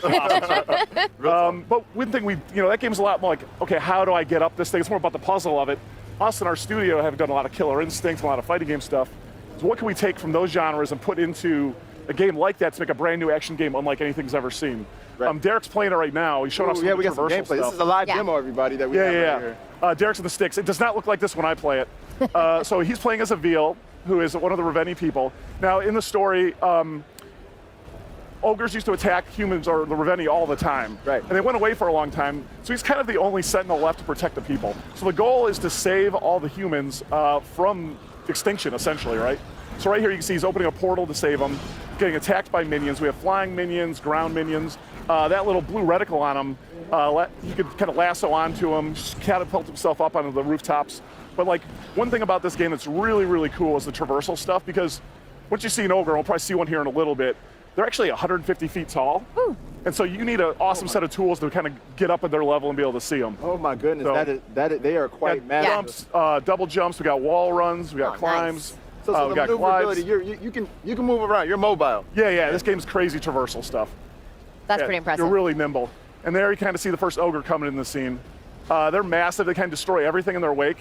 But one thing that game's a lot more like, okay, how do I get up this thing? It's more about the puzzle of it. Us in our studio have done a lot of Killer Instinct, a lot of fighting game stuff. So what can we take from those genres and put into a game like that to make a brand new action game unlike anything's ever seen? Right. Derek's playing it right now. He's showing us some we got some gameplay. stuff. This is a live demo, everybody, that we have right here. Derek's in the sticks. It does not look like this when I play it. So he's playing as a Veal, who is one of the Reveni people. Now, in the story, ogres used to attack humans or the Reveni all the time. Right. And they went away for a long time, so he's kind of the only sentinel left to protect the people. So the goal is to save all the humans from extinction, essentially, right? So right here you can see he's opening a portal to save them, getting attacked by minions. We have flying minions, ground minions. That little blue reticle on him, you could kind of lasso onto him, just catapult himself up onto the rooftops. But like, one thing about this game that's really, really cool is the traversal stuff, because once you see an ogre, and we'll probably see one here in a little bit, they're actually 150 feet tall. Ooh. And so you need an awesome set of tools to kind of get up at their level and be able to see them. Oh my goodness, So, they are quite massive. Jumps, double jumps, we got wall runs, we got climbs. Nice. So we the got maneuverability, glides. you can move around, you're mobile. Yeah, this game's crazy traversal stuff. That's pretty impressive. You're really nimble. And there you kind of see the first ogre coming in the scene. They're massive, they kind of destroy everything in their wake.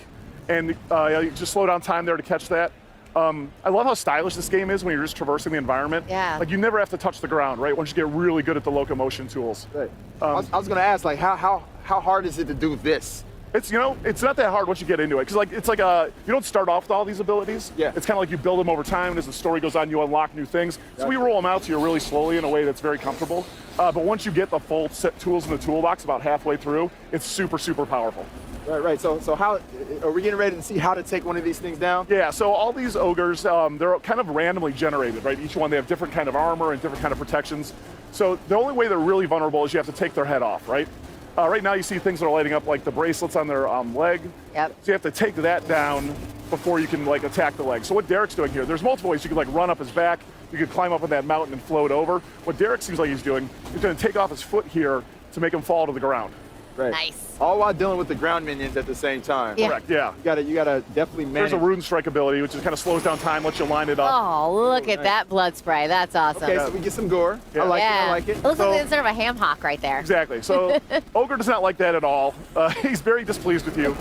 And you just slow down time there to catch that. I love how stylish this game is when you're just traversing the environment. Yeah. Like, you never have to touch the ground, right? Once you get really good at the locomotion tools. Right. I was going to ask, like, how hard is it to do this? It's it's not that hard once you get into it, because it's like you don't start off with all these abilities. Yeah. It's kind of like you build them over time, and as the story goes on, you unlock new things. So we roll them out to you really slowly in a way that's very comfortable. But once you get the full set tools in the toolbox about halfway through, it's super, super powerful. Right. So how are we getting ready to see how to take one of these things down? Yeah. So all these ogres, they're kind of randomly generated, right? Each one, they have different kind of armor and different kind of protections. So the only way they're really vulnerable is you have to take their head off, right? Right now you see things that are lighting up like the bracelets on their leg. Yep. So you have to take that down before you can like attack the leg. So what Derek's doing here, there's multiple ways. You can like run up his back, you could climb up on that mountain and float over. What Derek seems like he's doing, he's gonna take off his foot here to make him fall to the ground. Right. Nice. All while dealing with the ground minions at the same time. Yeah. Correct, yeah. You gotta definitely manage. There's a rune strike ability, which is kind of slows down time, lets you line it up. Oh, look at that blood spray. That's awesome. Okay, so we get some gore. Yeah. I like it. It looks like sort of a ham hock right there. Exactly. So Ogre does not like that at all. He's very displeased with you.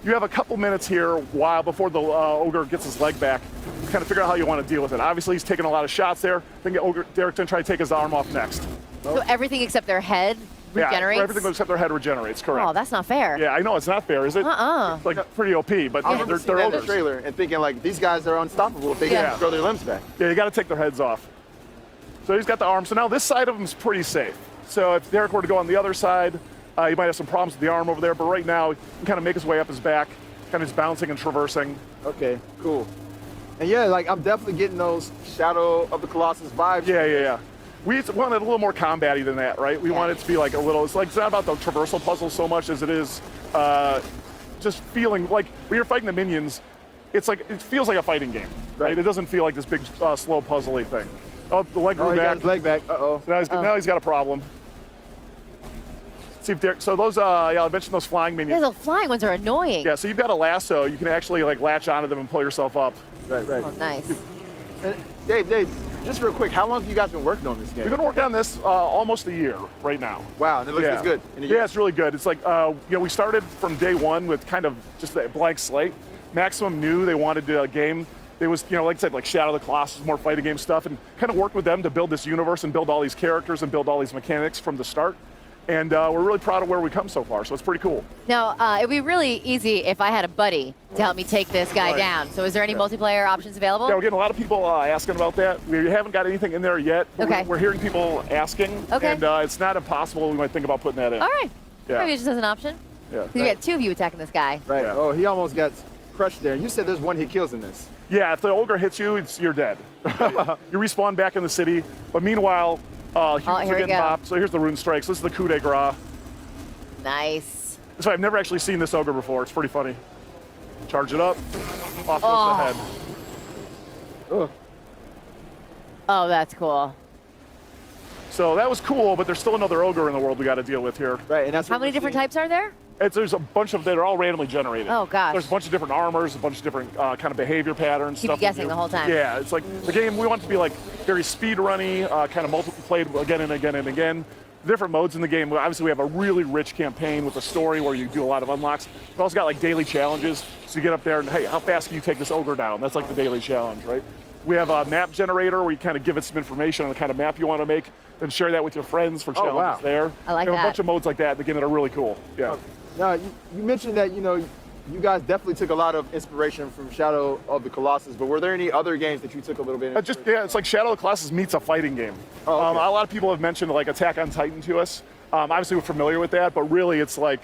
You have a couple minutes here before the Ogre gets his leg back. Kind of figure out how you want to deal with it. Obviously, he's taking a lot of shots there. I think Derek's going to try to take his arm off next. So everything except their head regenerates? Yeah, everything except their head regenerates, correct. Oh, that's not fair. Yeah, I know, it's not fair, is it? It's like pretty OP, but I remember they're seeing that in the ogres. trailer and thinking like these guys are unstoppable if they can throw their limbs back. Yeah, you got to take their heads off. So he's got the arm. So now this side of him is pretty safe. So if Derek were to go on the other side, he might have some problems with the arm over there, but right now he can kind of make his way up his back, kind of just bouncing and traversing. Okay, cool. And yeah, like I'm definitely getting those Shadow of the Colossus vibes. Yeah. We wanted a little more combat-y than that, right? We want it to be like a little, it's not about the traversal puzzle so much as it is just feeling like when you're fighting the minions, it feels like a fighting game, right? It doesn't feel like this big slow puzzly thing. Oh, the leg grew he back. got his leg back. So now he's got a problem. See if Derek, so those, I mentioned those flying minions. Yeah, those flying ones are annoying. Yeah, so you've got a lasso. You can actually like latch onto them and pull yourself up. Right. Oh, nice. And Dave, just real quick, how long have you guys been working on this game? We've been working on this almost a year right now. Wow, and it looks good. Yeah, it's really good. It's like, we started from day one with kind of just a blank slate. Maximum knew they wanted a game. It was, like I said, like Shadow of the Colossus, more fighting game stuff, and kind of worked with them to build this universe and build all these characters and build all these mechanics from the start. And we're really proud of where we come so far, so it's pretty cool. Now, it'd be really easy if I had a buddy to help me take this guy down. So is there any multiplayer options available? Yeah, we're getting a lot of people asking about that. We haven't got anything in there yet. But we're hearing people asking, and it's not impossible. We might think about putting that in. All right. Yeah. Maybe it just as an option. Yeah. You got two of you attacking this guy. Right. Yeah. Oh, he almost got crushed there. You said there's one hit kills in this. Yeah, if the ogre hits you, you're dead. You respawn back in the city, but meanwhile, humans are getting popped. So here's the rune strikes. This is the coup de grace. Nice. So I've never actually seen this ogre before. It's pretty funny. Charge it up. Off goes the head. Oh, that's cool. So that was cool, but there's still another ogre in the world we got to deal with here. Right, and that's How many different types are there? There's a bunch of they're all randomly generated. Oh, gosh. There's a bunch of different armors, a bunch of different kind of behavior patterns. Keep you stuff guessing do. the whole time. Yeah, it's like the game. We want it to be like very speed runny, kind of played again and again and again. Different modes in the game. Obviously, we have a really rich campaign with a story where you do a lot of unlocks. We've also got like daily challenges. So you get up there and hey, how fast can you take this ogre down? That's like the daily challenge, right? We have a map generator where you kind of give it some information on the kind of map you want to make, then share that with your friends for challenges wow. there. I like we have that. a bunch of modes like that in the game that are really cool. Yeah. Now, you mentioned that, you guys definitely took a lot of inspiration from Shadow of the Colossus, but were there any other games that you took a little bit? It's like Shadow of the Colossus meets a fighting game. Oh, okay. A lot of people have mentioned like Attack on Titan to us. Obviously, we're familiar with that, but really, it's like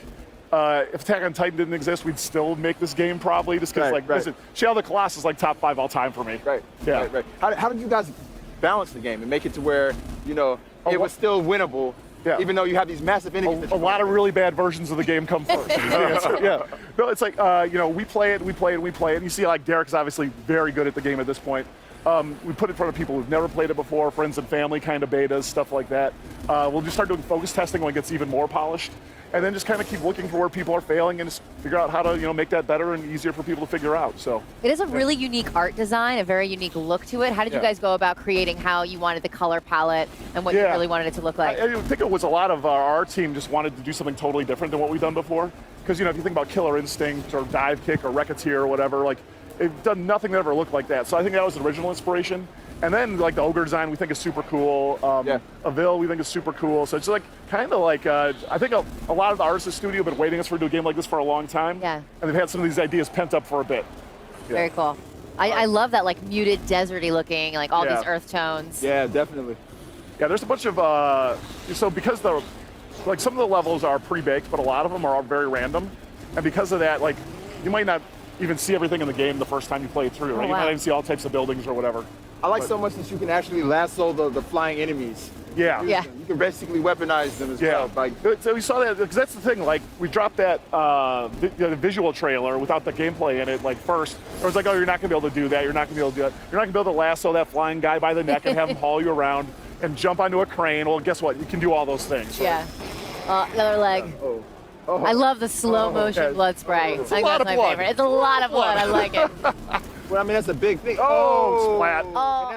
if Attack on Titan didn't exist, we'd still make this game probably, just because listen, Shadow of the Colossus is like top 5 all time for me. Right. Yeah. Right. How did you guys balance the game and make it to where it was still winnable? Yeah. Even though you have these massive enemies. A lot of really bad versions of the game come first. Yeah. No, it's like, we play it, and you see like Derek is obviously very good at the game at this point. We put it in front of people who've never played it before, friends and family kind of betas, stuff like that. We'll just start doing focus testing when it gets even more polished. And then just kind of keep looking for where people are failing and just figure out how to, make that better and easier for people to figure out. So it is a really unique art design, a very unique look to it. How did you guys go about creating how you wanted the color palette and what you really wanted it to look like? I think it was a lot of our team just wanted to do something totally different than what we've done before. Because, if you think about Killer Instinct or Dive Kick or Wrecketeer or whatever, like, they've done nothing that ever looked like that. So I think that was the original inspiration. And then, like, the ogre design we think is super cool. Avil we think is super cool. So it's like, kind of like, I think a lot of the artists at the studio have been waiting us for to do a game like this for a long time. Yeah. And they've had some of these ideas pent up for a bit. Yeah. Very cool. I love that, like, muted, deserty looking, like, all these earth tones. Yeah, definitely. Yeah, there's a bunch of, so because some of the levels are pre-baked, but a lot of them are very random. And because of that, like, you might not even see everything in the game the first time you play it through, right? You might not even see all types of buildings or whatever. I like so much that you can actually lasso the flying enemies. Yeah. Yeah. You can basically weaponize them as well. Like, so we saw that, because that's the thing, like, we dropped that the visual trailer without the gameplay in it, like, first. It was like, oh, you're not going to be able to do that, you're not going to be able to do that. You're not going to be able to lasso that flying guy by the neck and have him haul you around and jump onto a crane. Well, guess what? You can do all those things. Right? Yeah. Another leg. I love the slow motion blood spray. I think that's my favorite. It's a lot of blood. I like it. well, I mean, that's a big thing. Oh, splat. Oh.